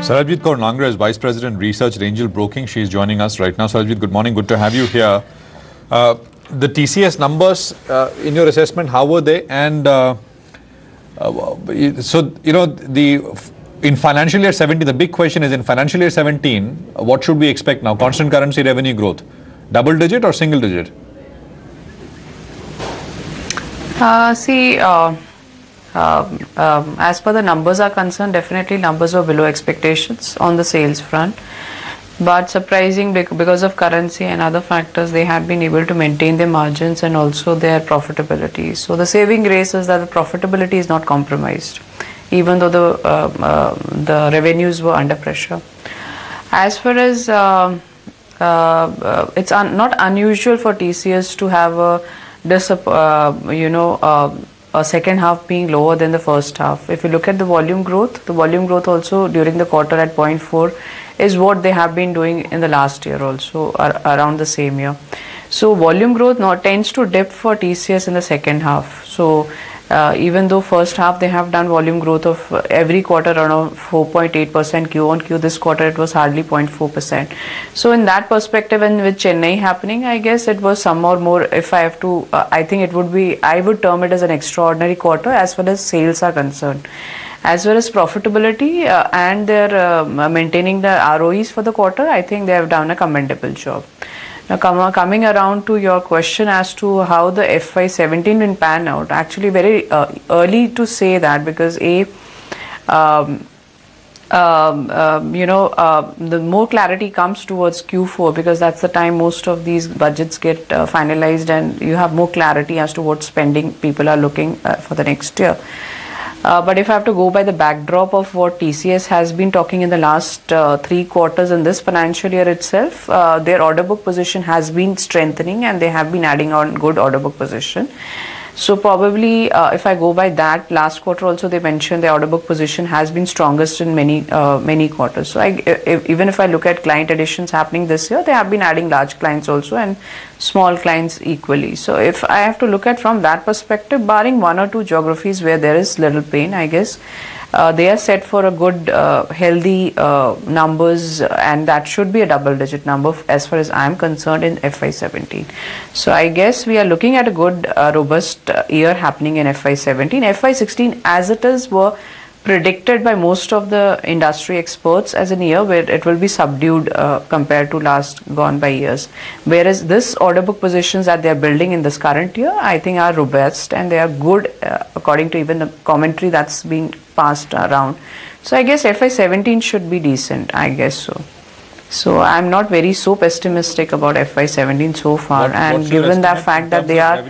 Sarabjit Kaur Langra is Vice President Research at Angel Broking. She is joining us right now. Sarabjit, good morning. Good to have you here. The TCS numbers, in your assessment, how were they? And so, you know, in financial year 17, the big question is in financial year 17, what should we expect now? Constant currency revenue growth, double digit or single digit? As per the numbers are concerned, definitely numbers were below expectations on the sales front. But surprising because of currency and other factors, they have been able to maintain their margins and also their profitability. So the saving grace is that the profitability is not compromised, even though the revenues were under pressure. As far as it's not unusual for TCS to have a second half being lower than the first half. If you look at the volume growth also during the quarter at 0.4 is what they have been doing in the last year also, around the same year. So volume growth tends to dip for TCS in the second half. So even though first half they have done volume growth of every quarter around 4.8% Q on Q, this quarter it was hardly 0.4%. So in that perspective, and with Chennai happening, I guess it was some or more, if I have to, I think it would be, I would term it as an extraordinary quarter as far as sales are concerned. As well as profitability and their maintaining the ROEs for the quarter, I think they have done a commendable job. Now coming around to your question as to how the FY17 will pan out, actually very early to say that, because the more clarity comes towards Q4, because that's the time most of these budgets get finalized and you have more clarity as to what spending people are looking for the next year. But if I have to go by the backdrop of what TCS has been talking in the last 3 quarters in this financial year itself, their order book position has been strengthening and they have been adding on good order book position. So probably if I go by that, last quarter also they mentioned the order book position has been strongest in many quarters. So even if I look at client additions happening this year, they have been adding large clients also and small clients equally. So if I have to look at from that perspective, barring 1 or 2 geographies where there is little pain, I guess they are set for a good healthy numbers, and that should be a double-digit number as far as I am concerned in FY17. So I guess we are looking at a good robust year happening in FY17. FY16 as it is were predicted by most of the industry experts as a year where it will be subdued compared to last gone by years. Whereas this order book positions that they are building in this current year, I think are robust and they are good according to even the commentary that's being passed around. So I guess FY17 should be decent, I guess so. So I'm not very so pessimistic about FY17 so far, and given the fact that they are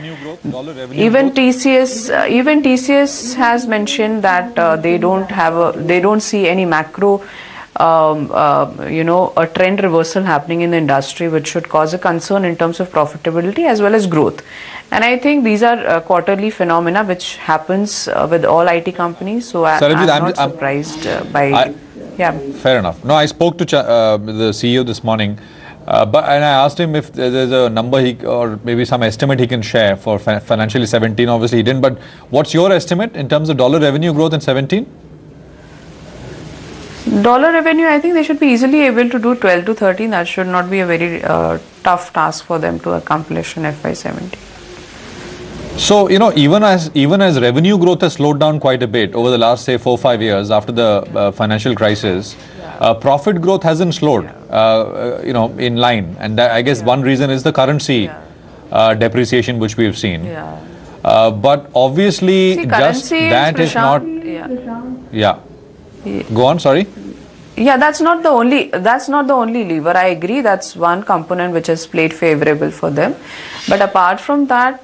even TCS has mentioned that they don't see any macro a trend reversal happening in the industry, which should cause a concern in terms of profitability as well as growth. And I think these are quarterly phenomena which happens with all IT companies. So I'm not surprised by. Yeah. Fair enough. No, I spoke to the CEO this morning, and I asked him if there's a number or maybe some estimate he can share for financially 17. Obviously, he didn't. But what's your estimate in terms of dollar revenue growth in 17? Dollar revenue, I think they should be easily able to do 12 to 13. That should not be a very tough task for them to accomplish in FY17. So, you know, even as revenue growth has slowed down quite a bit over the last, say, 4 or 5 years after the financial crisis, profit growth hasn't slowed, in line. And I guess one reason is the currency depreciation which we've seen. But obviously, just that is not. Yeah. Go on. Sorry. Yeah, that's not the only lever. I agree, that's one component which has played favorable for them. But apart from that,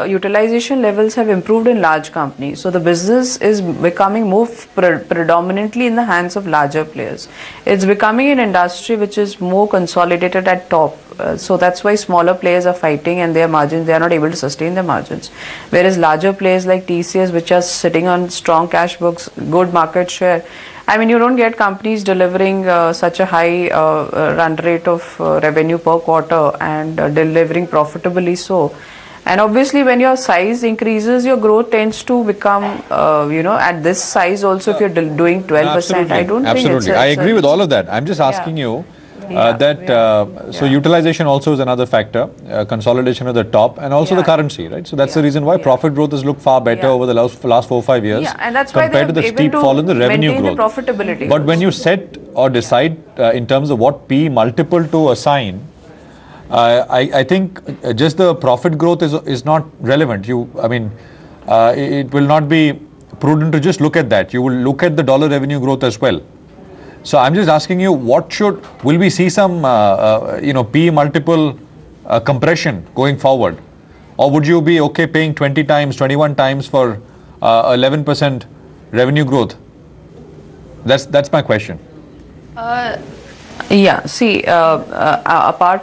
utilization levels have improved in large companies. So the business is becoming more predominantly in the hands of larger players. It's becoming an industry which is more consolidated at top. So that's why smaller players are fighting, and their margins, they are not able to sustain their margins. Whereas larger players like TCS, which are sitting on strong cash books, good market share, I mean, you don't get companies delivering such a high run rate of revenue per quarter and delivering profitably so And obviously, when your size increases, your growth tends to become, at this size also, if you're doing 12%, Absolutely. I don't Absolutely. think I agree with all of that. I'm just asking you so utilization also is another factor, consolidation at the top, and also the currency, right? So that's the reason why profit growth has looked far better over the last 4 or 5 years and that's compared to the steep fall in the revenue growth. The profitability but when you set or decide in terms of what P multiple to assign, I think just the profit growth is not relevant. It will not be prudent to just look at that. You will look at the dollar revenue growth as well. So I'm just asking you, will we see some P multiple compression going forward, or would you be okay paying 20 times, 21 times for 11% revenue growth? That's my question. Apart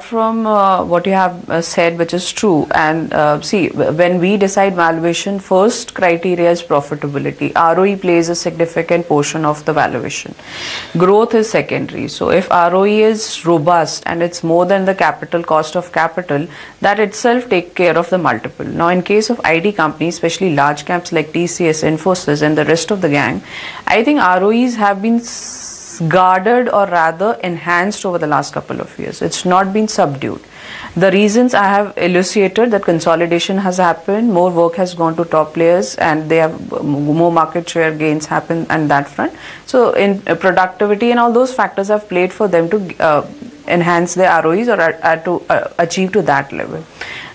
from what you have said, which is true, and when we decide valuation, first criteria is profitability. ROE plays a significant portion of the valuation. Growth is secondary. So if ROE is robust and it's more than the capital cost of capital, that itself take care of the multiple. Now, in case of IT companies, especially large caps like TCS, Infosys, and the rest of the gang, I think ROEs have been guarded or rather enhanced over the last couple of years. It's not been subdued. The reasons I have elucidated, that consolidation has happened, more work has gone to top players, and they have more market share gains happen on that front. So in productivity and all those factors have played for them to enhance their ROEs or to achieve to that level.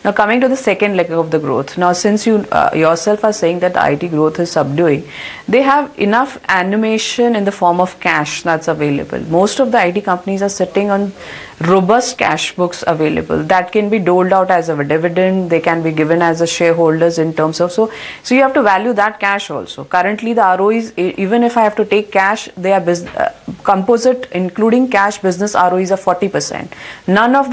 Now, coming to the second leg of the growth. Now, since you yourself are saying that the IT growth is subduing, they have enough animation in the form of cash that's available. Most of the IT companies are sitting on robust cash books available that can be doled out as a dividend. They can be given as a shareholders in terms of so you have to value that cash also. Currently, the ROEs, even if I have to take cash, they are composite, including cash business ROEs are 40%. None of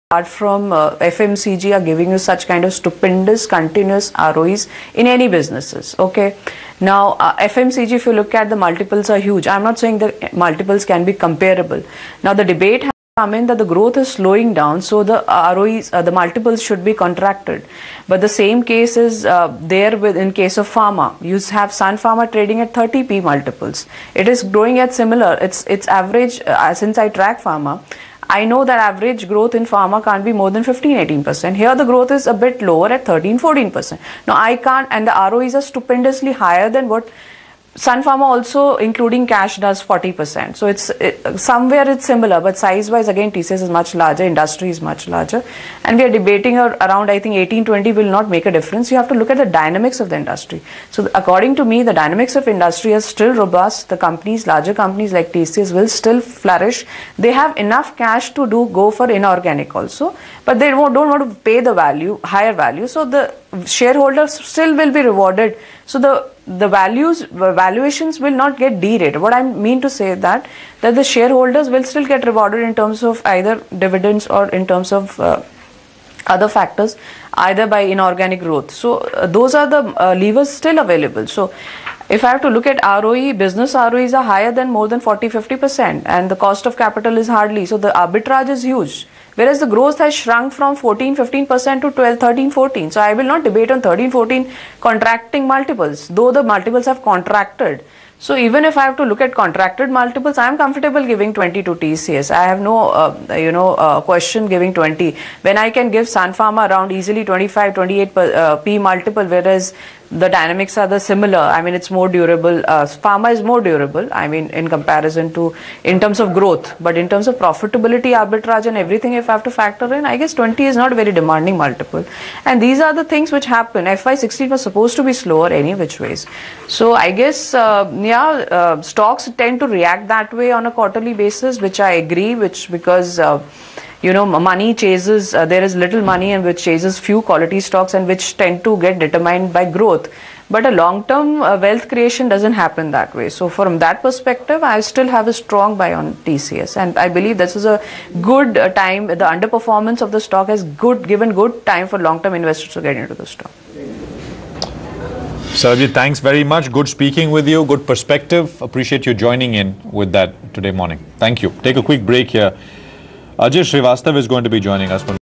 apart from FMCG are giving you such kind of stupendous continuous ROEs in any businesses. Okay. Now, FMCG, if you look at the multiples are huge. I'm not saying the multiples can be comparable. Now, the debate has come in that the growth is slowing down, so the ROEs, the multiples should be contracted. But the same case is in case of pharma. You have Sun Pharma trading at 30p multiples. It is growing at similar. It's average, since I track pharma, I know that average growth in pharma can't be more than 15-18%. Here the growth is a bit lower at 13-14%. Now I can't, and the ROEs are stupendously higher than what Sun Pharma also, including cash, does 40%. So somewhere it's similar, but size-wise, again, TCS is much larger, industry is much larger. And we are debating around, I think, 18-20 will not make a difference. You have to look at the dynamics of the industry. So according to me, the dynamics of industry are still robust. The companies, larger companies like TCS will still flourish. They have enough cash to go for inorganic also, but they don't want to pay the higher value. So the shareholders still will be rewarded. So the valuations will not get derated. What I mean to say that the shareholders will still get rewarded in terms of either dividends or in terms of other factors, either by inorganic growth. So those are the levers still available. So if I have to look at ROE, business ROEs are higher than more than 40-50%, and the cost of capital is hardly. So the arbitrage is huge. Whereas the growth has shrunk from 14-15% to 12-13-14. So I will not debate on 13-14 contracting multiples, though the multiples have contracted. So even if I have to look at contracted multiples, I am comfortable giving 20 to TCS. I have no question giving 20. When I can give Sun Pharma around easily 25, 28 P multiple, whereas the dynamics are similar. I mean, it's more durable. Pharma is more durable, I mean, in comparison to, in terms of growth. But in terms of profitability, arbitrage and everything, if I have to factor in, I guess 20 is not a very demanding multiple. And these are the things which happen. FY16 was supposed to be slower any which ways. So I guess, stocks tend to react that way on a quarterly basis, which I agree, because money chases, there is little money and which chases few quality stocks and which tend to get determined by growth. But a long-term wealth creation doesn't happen that way. So from that perspective, I still have a strong buy on TCS. And I believe this is a good time. The underperformance of the stock has given good time for long-term investors to get into the stock. Saurabh, thanks very much. Good speaking with you. Good perspective. Appreciate you joining in with that today morning. Thank you. Take a quick break here. Ajay Srivastav is going to be joining us.